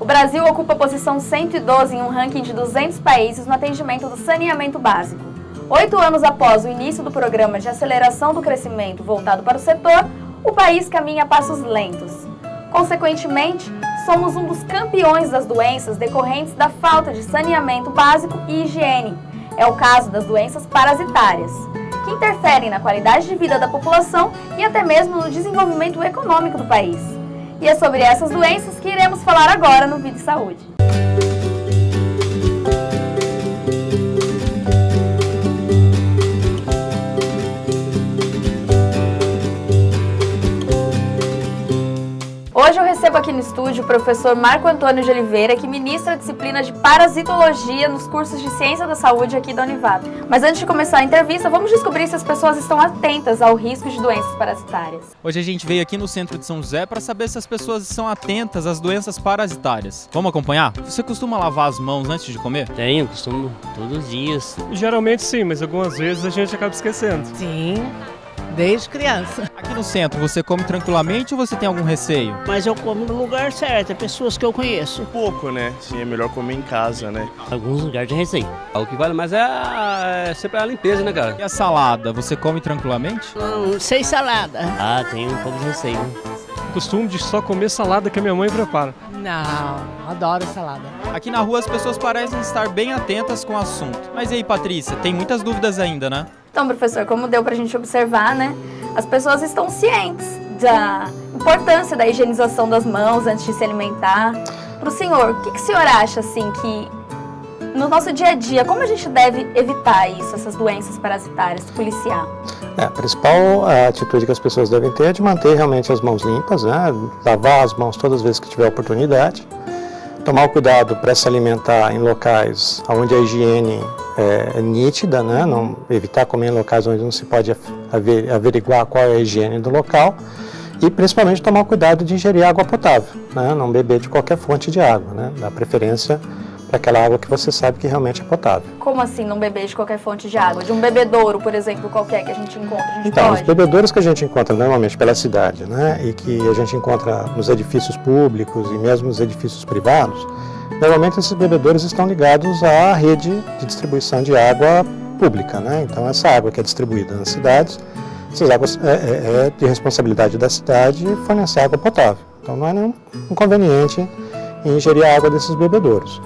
O Brasil ocupa a posição 112 em um ranking de 200 países no atendimento do saneamento básico. 8 anos após o início do programa de aceleração do crescimento voltado para o setor, o país caminha a passos lentos. Consequentemente, somos um dos campeões das doenças decorrentes da falta de saneamento básico e higiene. É o caso das doenças parasitárias, que interferem na qualidade de vida da população e até mesmo no desenvolvimento econômico do país. E é sobre essas doenças que iremos falar agora no Vida e Saúde. Hoje eu recebo aqui no estúdio o professor Marco Antônio de Oliveira, que ministra a disciplina de parasitologia nos cursos de ciência da saúde aqui da Univap. Mas antes de começar a entrevista, vamos descobrir se as pessoas estão atentas ao risco de doenças parasitárias. Hoje a gente veio aqui no centro de São José para saber se as pessoas estão atentas às doenças parasitárias. Vamos acompanhar? Você costuma lavar as mãos antes de comer? Tenho, costumo todos os dias. Geralmente sim, mas algumas vezes a gente acaba esquecendo. Sim, desde criança. Aqui no centro, você come tranquilamente ou você tem algum receio? Mas eu como no lugar certo, é pessoas que eu conheço. Pouco, né? Sim, é melhor comer em casa, né? Alguns lugares de receio. O que vale mais é sempre a limpeza, né, cara? E a salada, você come tranquilamente? Sem salada. Ah, tem um pouco de receio. Costume de só comer salada que a minha mãe prepara. Não, adoro salada. Aqui na rua as pessoas parecem estar bem atentas com o assunto. Mas e aí, Patrícia, tem muitas dúvidas ainda, né? Então, professor, como deu pra gente observar, né? As pessoas estão cientes da importância da higienização das mãos antes de se alimentar. Para o senhor, o que o senhor acha, assim, que no nosso dia a dia, como a gente deve evitar isso, essas doenças parasitárias, policiar? A principal atitude que as pessoas devem ter é de manter realmente as mãos limpas, né? Lavar as mãos todas as vezes que tiver oportunidade. Tomar o cuidado para se alimentar em locais onde a higiene é nítida, né? Não evitar comer em locais onde não se pode averiguar qual é a higiene do local. E principalmente tomar o cuidado de ingerir água potável, né? Não beber de qualquer fonte de água, né? Dá preferência para aquela água que você sabe que realmente é potável. Como assim não beber de qualquer fonte de água? De um bebedouro, por exemplo, qualquer que a gente encontra, a gente então, pode? Os bebedouros que a gente encontra normalmente pela cidade, né, e que a gente encontra nos edifícios públicos e mesmo nos edifícios privados, normalmente esses bebedouros estão ligados à rede de distribuição de água pública, né? Então essa água que é distribuída nas cidades, essas águas é de responsabilidade da cidade fornecer água potável. Então não é nenhum inconveniente em ingerir a água desses bebedouros.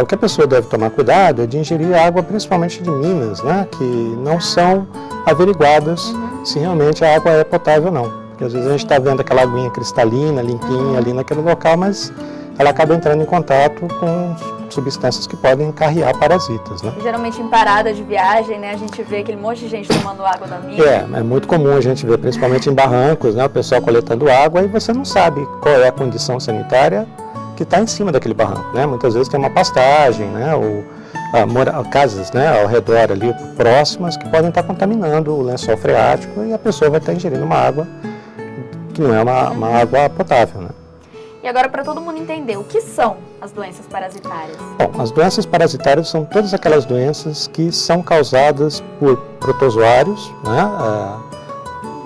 O que a pessoa deve tomar cuidado é de ingerir água principalmente de minas, né, que não são averiguadas se realmente a água é potável ou não. Porque às vezes a gente está vendo aquela aguinha cristalina, limpinha ali naquele local, mas ela acaba entrando em contato com substâncias que podem carrear parasitas, né? Geralmente em parada de viagem, né, a gente vê aquele monte de gente tomando água da mina. É muito comum a gente ver, principalmente em barrancos, né, o pessoal coletando água e você não sabe qual é a condição sanitária que está em cima daquele barranco, né? Muitas vezes tem uma pastagem, né? Ou casas, né, ao redor ali próximas que podem estar contaminando o lençol freático e a pessoa vai estar ingerindo uma água que não é uma água potável, né? E agora, para todo mundo entender, o que são as doenças parasitárias? Bom, as doenças parasitárias são todas aquelas doenças que são causadas por protozoários, né?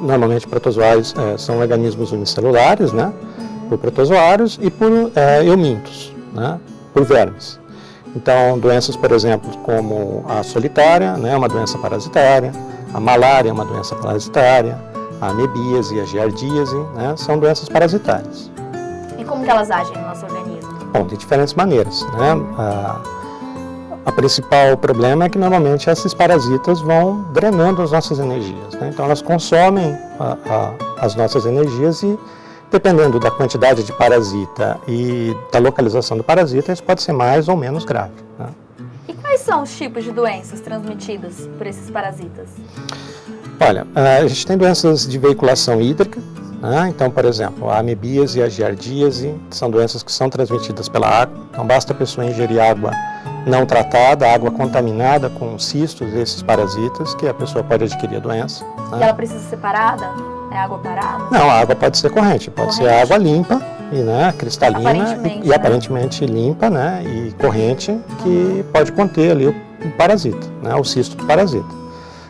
Normalmente protozoários são organismos unicelulares, né? Por protozoários e por eumintos, né? Por vermes. Então, doenças, por exemplo, como a solitária, né? Uma doença parasitária, a malária é uma doença parasitária, a amebíase e a giardíase, né? São doenças parasitárias. E como que elas agem no nosso organismo? Bom, de diferentes maneiras, né? A principal problema é que normalmente esses parasitas vão drenando as nossas energias, né? Então elas consomem as nossas energias e, dependendo da quantidade de parasita e da localização do parasita, isso pode ser mais ou menos grave, né? E quais são os tipos de doenças transmitidas por esses parasitas? Olha, a gente tem doenças de veiculação hídrica, né? Então, por exemplo, a amebíase e a giardíase são doenças que são transmitidas pela água. Então, basta a pessoa ingerir água não tratada, água contaminada com cistos desses parasitas, que a pessoa pode adquirir a doença, né? E ela precisa ser parada? É água parada? Não, a água pode ser corrente, pode ser água limpa, e, né, cristalina e aparentemente limpa, né, e corrente, que pode conter ali o parasita, né, o cisto do parasita.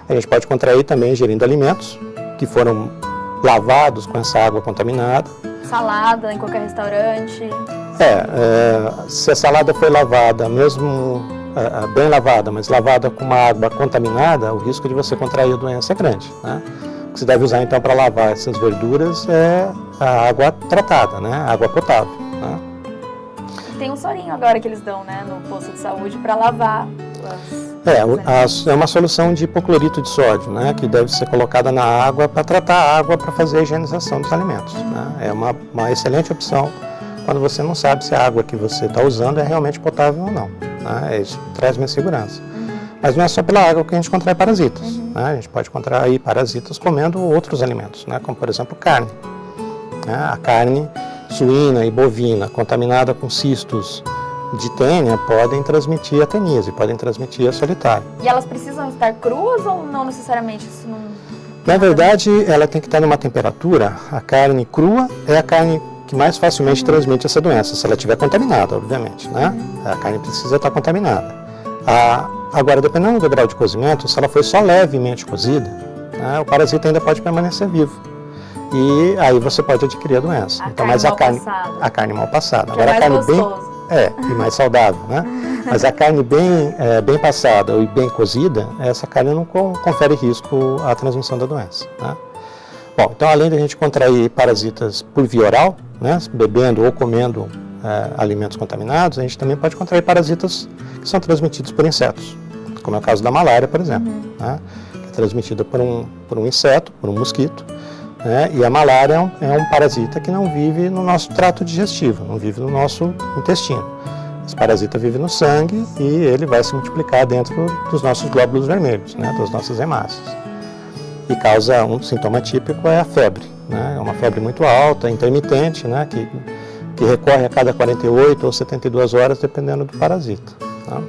A gente pode contrair também ingerindo alimentos que foram lavados com essa água contaminada. Salada em qualquer restaurante, Se a salada foi lavada, mesmo bem lavada, mas lavada com uma água contaminada, o risco de você contrair a doença é grande, né? O que você deve usar então para lavar essas verduras é a água tratada, né? A água potável, né? Tem um sorinho agora que eles dão, né, no posto de saúde para lavar é uma solução de hipoclorito de sódio, né, que deve ser colocada na água para tratar a água para fazer a higienização dos alimentos, né? É uma excelente opção quando você não sabe se a água que você está usando é realmente potável ou não, né? Isso traz mais segurança. Mas não é só pela água que a gente contrai parasitas, né? A gente pode contrair parasitas comendo outros alimentos, né, como por exemplo carne, né? A carne suína e bovina contaminada com cistos de tênia podem transmitir a teníase, podem transmitir a solitária. E elas precisam estar cruas ou não necessariamente? Isso não... Na verdade, ela tem que estar numa temperatura, a carne crua é a carne que mais facilmente transmite essa doença, se ela estiver contaminada, obviamente, né? A carne precisa estar contaminada. Agora, dependendo do grau de cozimento, se ela foi só levemente cozida, né, o parasita ainda pode permanecer vivo. E aí você pode adquirir a doença. A carne mal passada. Agora, a carne gostoso. E mais saudável, né? Mas a carne bem passada e bem cozida, essa carne não confere risco à transmissão da doença, né? Bom, então além da gente contrair parasitas por via oral, né, bebendo ou comendo alimentos contaminados, a gente também pode contrair parasitas que são transmitidos por insetos, como é o caso da malária, por exemplo, né, que é transmitida por um inseto, por um mosquito, né, e a malária é um parasita que não vive no nosso trato digestivo, não vive no nosso intestino. Esse parasita vive no sangue e ele vai se multiplicar dentro dos nossos glóbulos vermelhos, né, das nossas hemácias. E causa um sintoma típico é a febre, né, é uma febre muito alta, intermitente, né, que recorre a cada 48 ou 72 horas, dependendo do parasita, tá?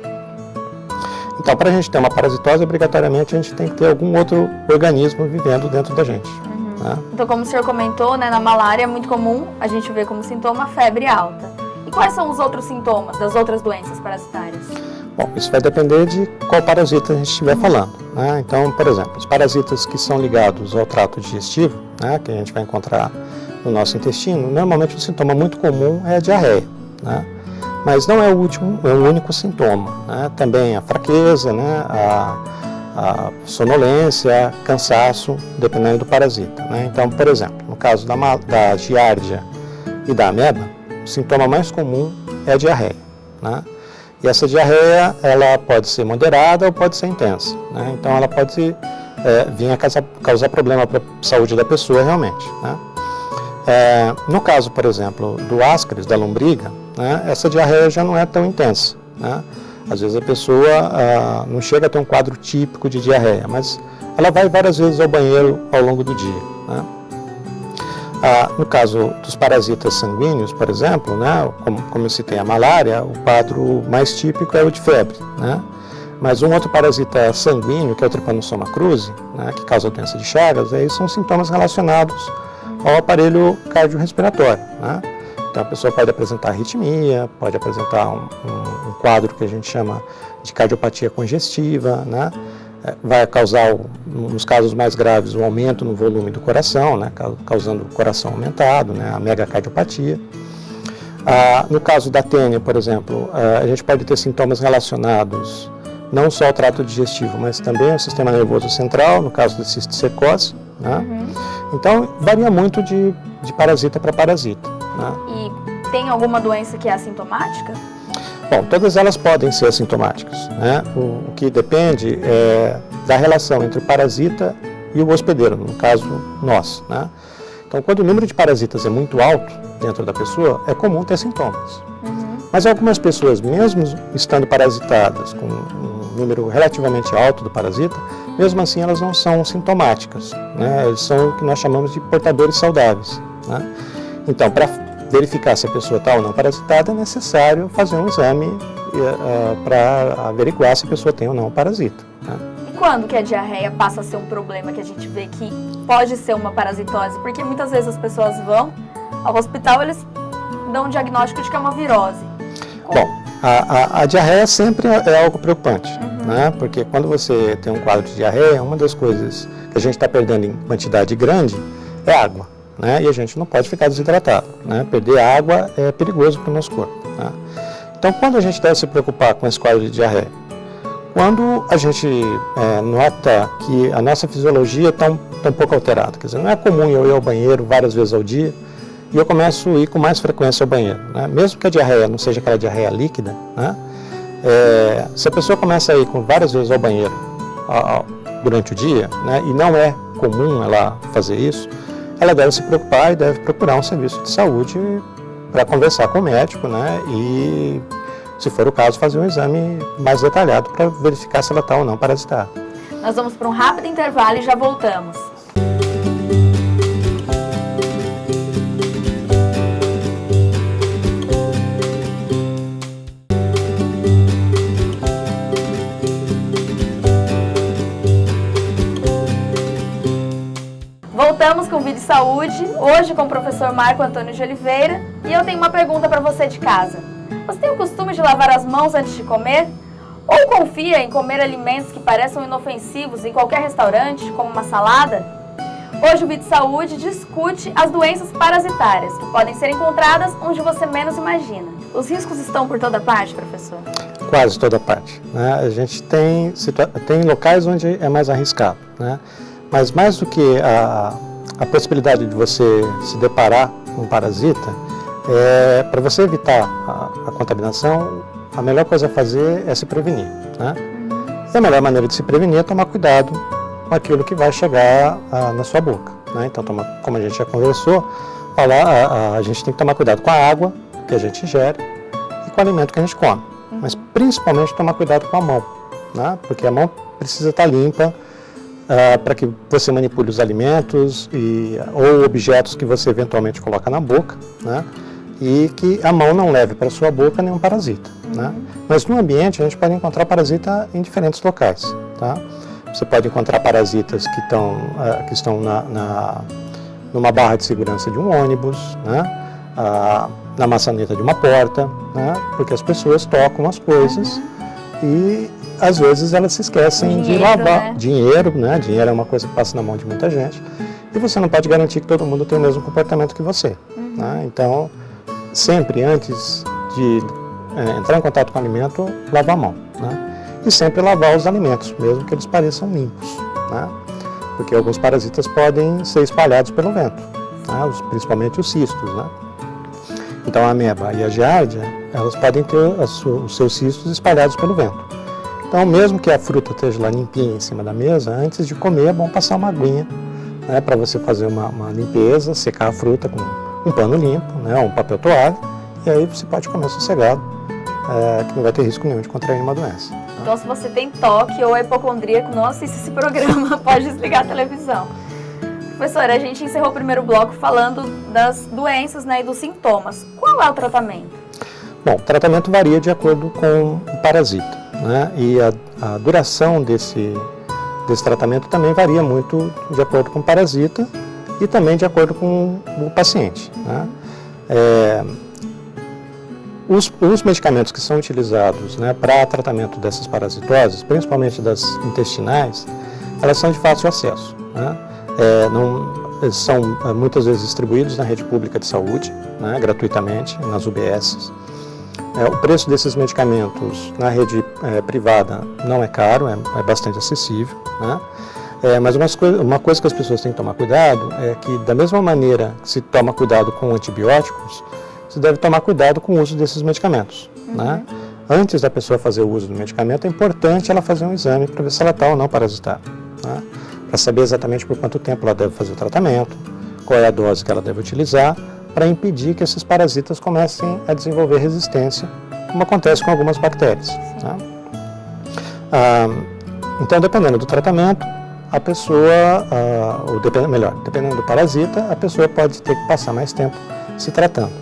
Então, para a gente ter uma parasitose, obrigatoriamente a gente tem que ter algum outro organismo vivendo dentro da gente. Né? Então, como o senhor comentou, né, na malária é muito comum a gente ver como sintoma a febre alta. E quais são os outros sintomas das outras doenças parasitárias? Bom, isso vai depender de qual parasita a gente estiver falando, né? Então, por exemplo, os parasitas que são ligados ao trato digestivo, né, que a gente vai encontrar no nosso intestino, normalmente o sintoma muito comum é a diarreia, né? Mas não é o único sintoma, né? Também a fraqueza, né? A sonolência, cansaço, dependendo do parasita, né? Então, por exemplo, no caso da giardia e da ameba, o sintoma mais comum é a diarreia, né? E essa diarreia, ela pode ser moderada ou pode ser intensa, né? Então, ela pode vir a causar problema para a saúde da pessoa realmente, né? No caso, por exemplo, do ascaris, da lombriga, né, essa diarreia já não é tão intensa, né? Às vezes a pessoa não chega a ter um quadro típico de diarreia, mas ela vai várias vezes ao banheiro ao longo do dia, né? No caso dos parasitas sanguíneos, por exemplo, né, como eu citei a malária, o quadro mais típico é o de febre, né? Mas um outro parasita sanguíneo, que é o Trypanosoma cruzi, né, que causa a doença de Chagas, aí são sintomas relacionados ao aparelho cardiorrespiratório, né? Então a pessoa pode apresentar arritmia, pode apresentar um quadro que a gente chama de cardiopatia congestiva, né? Vai causar, nos casos mais graves, um aumento no volume do coração, né? Causando o coração aumentado, né? A megacardiopatia. No caso da tênia, por exemplo, a gente pode ter sintomas relacionados não só ao trato digestivo, mas também ao sistema nervoso central, no caso da cisticercose, né? Então, varia muito de parasita para parasita, né? E tem alguma doença que é assintomática? Bom, todas elas podem ser assintomáticas, né? O que depende é da relação entre o parasita e o hospedeiro, no caso nós, né? Então, quando o número de parasitas é muito alto dentro da pessoa, é comum ter sintomas. Mas algumas pessoas, mesmo estando parasitadas com um número relativamente alto do parasita, mesmo assim elas não são sintomáticas, né? Eles são o que nós chamamos de portadores saudáveis, né? Então, para verificar se a pessoa está ou não parasitada, é necessário fazer um exame para averiguar se a pessoa tem ou não parasita, né? E quando que a diarreia passa a ser um problema que a gente vê que pode ser uma parasitose? Porque muitas vezes as pessoas vão ao hospital, eles dão um diagnóstico de que é uma virose. Bom, a diarreia sempre é algo preocupante, né? Porque quando você tem um quadro de diarreia, uma das coisas que a gente está perdendo em quantidade grande é água, né? E a gente não pode ficar desidratado, né? Perder água é perigoso para o nosso corpo, né? Então, quando a gente deve se preocupar com esse quadro de diarreia? Quando a gente nota que a nossa fisiologia está um pouco alterada, quer dizer, não é comum eu ir ao banheiro várias vezes ao dia e eu começo a ir com mais frequência ao banheiro, né? Mesmo que a diarreia não seja aquela diarreia líquida, né? Se a pessoa começa a ir com várias vezes ao banheiro durante o dia, né, e não é comum ela fazer isso, ela deve se preocupar e deve procurar um serviço de saúde para conversar com o médico, né, e, se for o caso, fazer um exame mais detalhado para verificar se ela está ou não parasitada. Nós vamos para um rápido intervalo e já voltamos. Voltamos com o Vídeo Saúde, hoje com o professor Marco Antônio de Oliveira, e eu tenho uma pergunta para você de casa. Você tem o costume de lavar as mãos antes de comer? Ou confia em comer alimentos que pareçam inofensivos em qualquer restaurante, como uma salada? Hoje o Vídeo Saúde discute as doenças parasitárias, que podem ser encontradas onde você menos imagina. Os riscos estão por toda parte, professor? Quase toda parte, né? A gente tem locais onde é mais arriscado, né? Mas mais do que a possibilidade de você se deparar com um parasita, para você evitar a contaminação, a melhor coisa a fazer é se prevenir, né? E a melhor maneira de se prevenir é tomar cuidado com aquilo que vai chegar na sua boca, né? Então, como a gente já conversou, a gente tem que tomar cuidado com a água que a gente ingere e com o alimento que a gente come. Mas principalmente tomar cuidado com a mão, né? Porque a mão precisa estar limpa, para que você manipule os alimentos ou objetos que você eventualmente coloca na boca, né? E que a mão não leve para a sua boca nenhum parasita, né? Mas no ambiente a gente pode encontrar parasita em diferentes locais, tá? Você pode encontrar parasitas que estão numa barra de segurança de um ônibus, né? Na maçaneta de uma porta, né? Porque as pessoas tocam as coisas e às vezes elas se esquecem de lavar. Né? Dinheiro é uma coisa que passa na mão de muita gente e você não pode garantir que todo mundo tem o mesmo comportamento que você, né? Então, sempre antes de entrar em contato com o alimento, lavar a mão, né? E sempre lavar os alimentos, mesmo que eles pareçam limpos, né? Porque alguns parasitas podem ser espalhados pelo vento, né? Principalmente os cistos, né? Então, a ameba e a giardia, elas podem ter os seus cistos espalhados pelo vento. Então, mesmo que a fruta esteja lá limpinha em cima da mesa, antes de comer é bom passar uma aguinha, né, para você fazer uma limpeza, secar a fruta com um pano limpo, né, um papel toalha, e aí você pode comer sossegado, que não vai ter risco nenhum de contrair uma doença. Então, se você tem toque ou é hipocondríaco, não assista esse programa, pode desligar a televisão. Professora, a gente encerrou o primeiro bloco falando das doenças, né, e dos sintomas. Qual é o tratamento? Bom, o tratamento varia de acordo com o parasita, né? E a duração desse tratamento também varia muito de acordo com o parasita e também de acordo com o paciente, né? Os medicamentos que são utilizados, né, para tratamento dessas parasitoses, principalmente das intestinais, elas são de fácil acesso, né? São muitas vezes distribuídos na rede pública de saúde, né, gratuitamente, nas UBSs. O preço desses medicamentos na rede privada não é caro, é bastante acessível, né? Mas uma coisa que as pessoas têm que tomar cuidado é que, da mesma maneira que se toma cuidado com antibióticos, se deve tomar cuidado com o uso desses medicamentos, né? Antes da pessoa fazer o uso do medicamento, é importante ela fazer um exame para ver se ela está ou não parasitada, né? Para saber exatamente por quanto tempo ela deve fazer o tratamento, qual é a dose que ela deve utilizar, para impedir que esses parasitas comecem a desenvolver resistência, como acontece com algumas bactérias, né? Então, dependendo do tratamento, a pessoa, dependendo do parasita, a pessoa pode ter que passar mais tempo se tratando.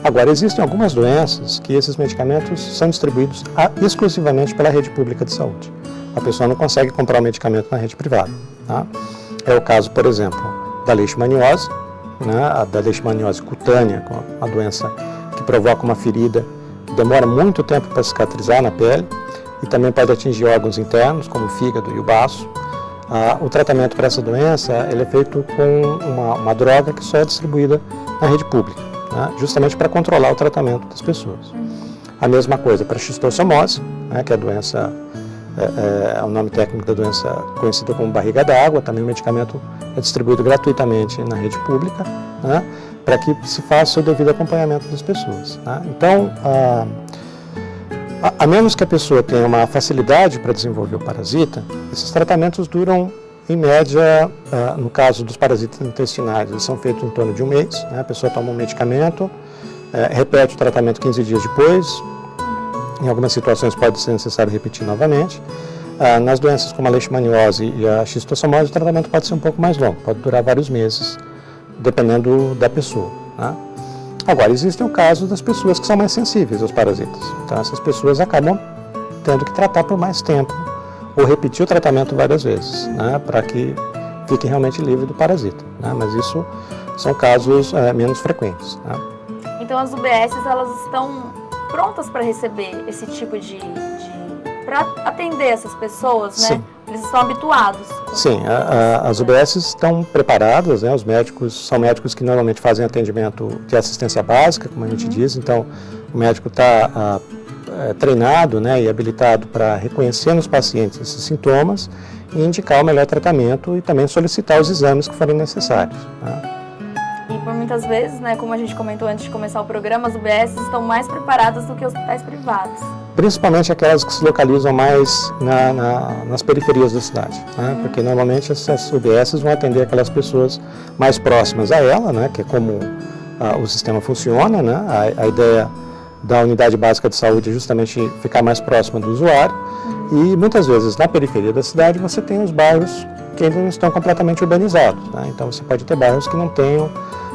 Agora, existem algumas doenças que esses medicamentos são distribuídos exclusivamente pela rede pública de saúde. A pessoa não consegue comprar o medicamento na rede privada, tá? É o caso, por exemplo, da leishmaniose, né, da leishmaniose cutânea, uma doença que provoca uma ferida que demora muito tempo para cicatrizar na pele e também pode atingir órgãos internos, como o fígado e o baço. O tratamento para essa doença ele é feito com uma droga que só é distribuída na rede pública, né, justamente para controlar o tratamento das pessoas. A mesma coisa para a xistossomose, né, que é a doença, é o nome técnico da doença conhecida como barriga d'água. Também o medicamento é distribuído gratuitamente na rede pública, né, para que se faça o devido acompanhamento das pessoas, né. Então, a menos que a pessoa tenha uma facilidade para desenvolver o parasita, esses tratamentos duram, em média, no caso dos parasitas intestinais, eles são feitos em torno de um mês, né? A pessoa toma um medicamento, repete o tratamento 15 dias depois, em algumas situações pode ser necessário repetir novamente. Nas doenças como a leishmaniose e a xistossomose, o tratamento pode ser um pouco mais longo, pode durar vários meses, dependendo da pessoa, né? Agora, existem o caso das pessoas que são mais sensíveis aos parasitas. Então, essas pessoas acabam tendo que tratar por mais tempo ou repetir o tratamento várias vezes, né, para que fique realmente livre do parasita, né? Mas isso são casos menos frequentes, né? Então, as UBSs, elas estão prontas para receber esse tipo para atender essas pessoas, né? Sim. Eles estão habituados. Sim, as UBSs estão preparadas, né? Os médicos são médicos que normalmente fazem atendimento de assistência básica, como a gente diz. Então, o médico está treinado, né, e habilitado para reconhecer nos pacientes esses sintomas e indicar o melhor tratamento e também solicitar os exames que forem necessários, né? E por muitas vezes, né, como a gente comentou antes de começar o programa, as UBSs estão mais preparadas do que hospitais privados. Principalmente aquelas que se localizam mais nas periferias da cidade, né? Porque normalmente essas UBSs vão atender aquelas pessoas mais próximas a ela, né? Que é como o sistema funciona, né? A ideia da unidade básica de saúde é justamente ficar mais próxima do usuário. E muitas vezes na periferia da cidade você tem os bairros que ainda não estão completamente urbanizados, né? Então você pode ter bairros que não tenham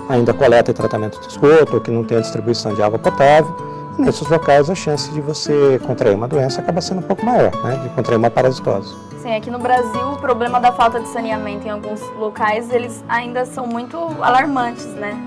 ainda coleta e tratamento de esgoto, ou que não tenham distribuição de água potável. Nesses locais, a chance de você contrair uma doença acaba sendo um pouco maior, né, de contrair uma parasitose. Sim, aqui no Brasil, o problema da falta de saneamento em alguns locais, eles ainda são muito alarmantes, né?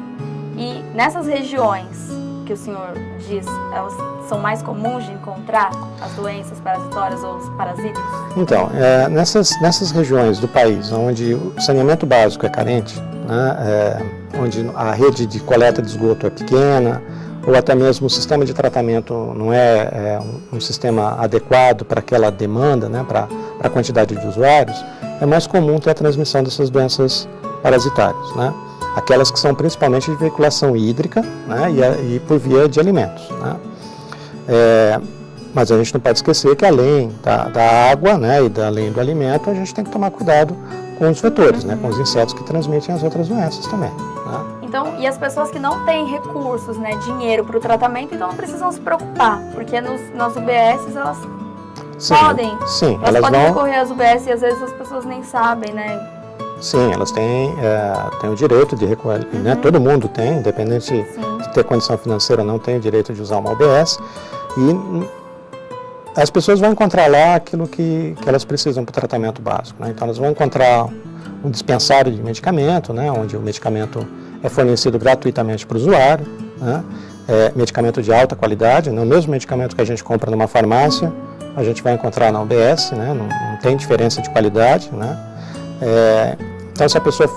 E nessas regiões que o senhor diz, elas são mais comuns de encontrar as doenças parasitórias ou os parasitas? Então, nessas regiões do país onde o saneamento básico é carente, né, onde a rede de coleta de esgoto é pequena, ou até mesmo o sistema de tratamento não é um sistema adequado para aquela demanda, né, para a quantidade de usuários, é mais comum ter a transmissão dessas doenças parasitárias, né? Aquelas que são principalmente de veiculação hídrica, né, e por via de alimentos, né? Mas a gente não pode esquecer que além da água, né, e além do alimento, a gente tem que tomar cuidado com os vetores, né, com os insetos que transmitem as outras doenças também, né? Então, e as pessoas que não têm recursos, né, dinheiro para o tratamento, então não precisam se preocupar, porque nas UBSs elas podem recorrer às UBS e às vezes as pessoas nem sabem, né? Sim, elas têm o direito de recorrer, né? Todo mundo tem, independente de ter condição financeira, não tem o direito de usar uma UBS. E as pessoas vão encontrar lá aquilo que elas precisam para o tratamento básico, né? Então elas vão encontrar um dispensário de medicamento, né? Onde o medicamento é fornecido gratuitamente para o usuário, né? Medicamento de alta qualidade, né? O mesmo medicamento que a gente compra numa farmácia, a gente vai encontrar na UBS, né? Não tem diferença de qualidade, né? Então, se a pessoa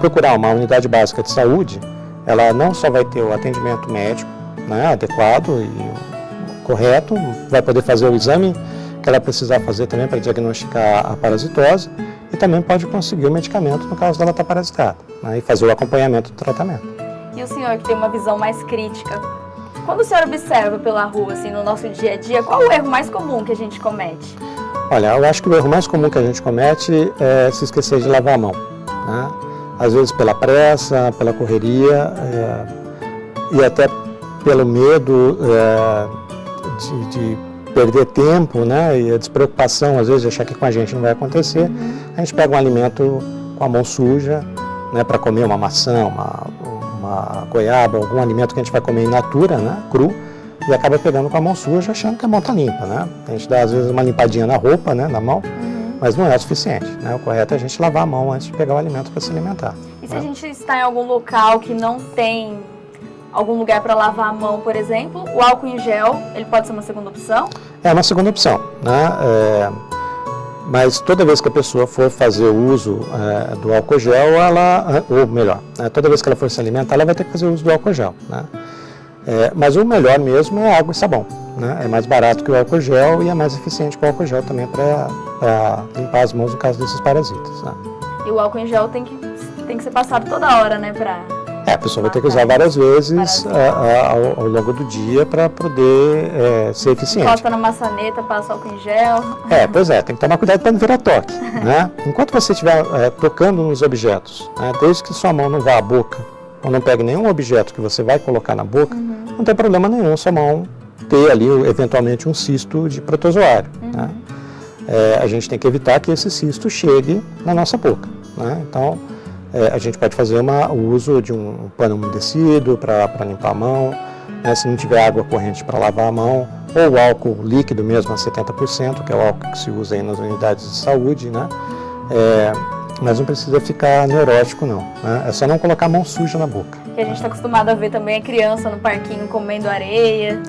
procurar uma unidade básica de saúde, ela não só vai ter o atendimento médico, né, adequado e correto, vai poder fazer o exame que ela precisar fazer também para diagnosticar a parasitose e também pode conseguir o medicamento no caso dela estar parasitada, né, e fazer o acompanhamento do tratamento. E o senhor que tem uma visão mais crítica, quando o senhor observa pela rua, assim, no nosso dia a dia, qual o erro mais comum que a gente comete? Olha, eu acho que o erro mais comum que a gente comete é se esquecer de lavar a mão, né? Às vezes pela pressa, pela correria e até pelo medo de perder tempo, né? E a despreocupação, às vezes, de achar que com a gente não vai acontecer. A gente pega um alimento com a mão suja, né? Para comer uma maçã, uma goiaba, algum alimento que a gente vai comer in natura, né? Cru. E acaba pegando com a mão suja, achando que a mão está limpa, né? A gente dá, às vezes, uma limpadinha na roupa, né? Na mão, mas não é o suficiente, né? O correto é a gente lavar a mão antes de pegar o alimento para se alimentar. E se a gente está em algum local que não tem algum lugar para lavar a mão, por exemplo, o álcool em gel, ele pode ser uma segunda opção? É uma segunda opção, né? Mas toda vez que a pessoa for fazer o uso do álcool gel, ou melhor, toda vez que ela for se alimentar, ela vai ter que fazer o uso do álcool gel, né? Mas o melhor mesmo é água e sabão, né? É mais barato que o álcool gel e é mais eficiente que o álcool gel também para limpar as mãos no caso desses parasitas, né? E o álcool em gel tem que ser passado toda hora, né? A pessoa vai ter que usar várias vezes ao longo do dia para poder ser eficiente. Encosta na maçaneta, passa álcool em gel. Pois é, tem que tomar cuidado para não virar toque, né? Enquanto você estiver tocando nos objetos, né, desde que sua mão não vá à boca, ou não pegue nenhum objeto que você vai colocar na boca, não tem problema nenhum sua mão ter ali eventualmente um cisto de protozoário, né? A gente tem que evitar que esse cisto chegue na nossa boca, né? Então, a gente pode fazer o uso de um pano umedecido para limpar a mão, né? Se não tiver água corrente para lavar a mão, ou álcool líquido mesmo a 70%, que é o álcool que se usa aí nas unidades de saúde, né? Mas não precisa ficar neurótico não, né? É só não colocar a mão suja na boca. Que a gente está acostumado a ver também a criança no parquinho comendo areia.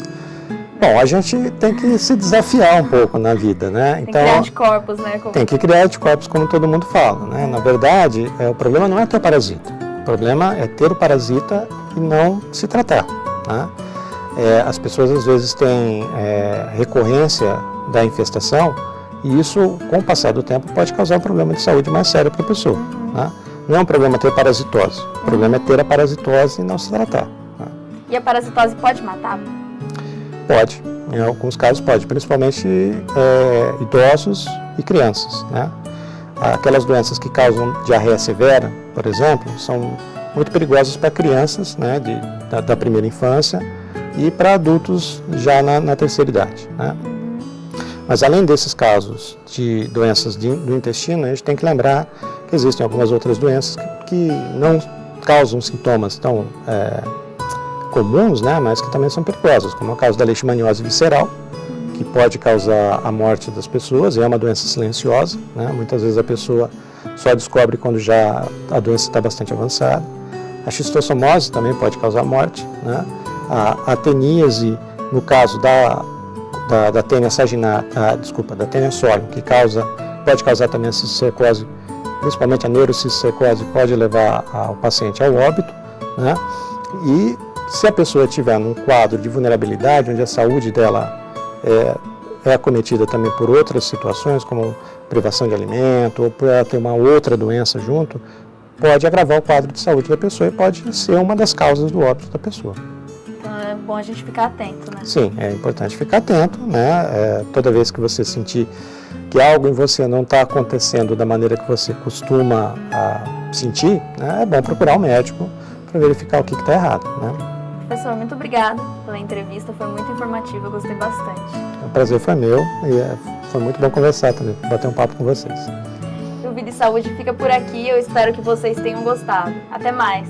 Bom, a gente tem que se desafiar um pouco na vida, né? Tem que criar anticorpos, né? Tem que criar anticorpos, como todo mundo fala, né? Na verdade, o problema não é ter parasita. O problema é ter o parasita e não se tratar, né? As pessoas às vezes têm recorrência da infestação e isso, com o passar do tempo, pode causar um problema de saúde mais sério para a pessoa, né? Não é um problema ter parasitose, o problema é ter a parasitose e não se tratar, né? E a parasitose pode matar? Pode, em alguns casos pode, principalmente idosos e crianças, né? Aquelas doenças que causam diarreia severa, por exemplo, são muito perigosas para crianças, né, da primeira infância e para adultos já na terceira idade, né? Mas além desses casos de doenças do intestino, a gente tem que lembrar que existem algumas outras doenças que não causam sintomas tão comuns, né, mas que também são perigosas, como é o caso da leishmaniose visceral, que pode causar a morte das pessoas, e é uma doença silenciosa, né? Muitas vezes a pessoa só descobre quando já a doença está bastante avançada. A xistossomose também pode causar morte, né? A teníase, no caso da tênia saginata, da tênia solium, que pode causar também a cisticercose, principalmente a neurocisticercose, pode levar o paciente ao óbito, né? E se a pessoa estiver num quadro de vulnerabilidade, onde a saúde dela é acometida também por outras situações, como privação de alimento, ou por ela ter uma outra doença junto, pode agravar o quadro de saúde da pessoa e pode ser uma das causas do óbito da pessoa. Então é bom a gente ficar atento, né? Sim, é importante ficar atento, né? Toda vez que você sentir que algo em você não está acontecendo da maneira que você costuma sentir, né? É bom procurar um médico para verificar o que está errado, né? Professor, muito obrigada pela entrevista, foi muito informativa, eu gostei bastante. O prazer foi meu e foi muito bom conversar também, bater um papo com vocês. O Vida e Saúde fica por aqui, eu espero que vocês tenham gostado. Até mais!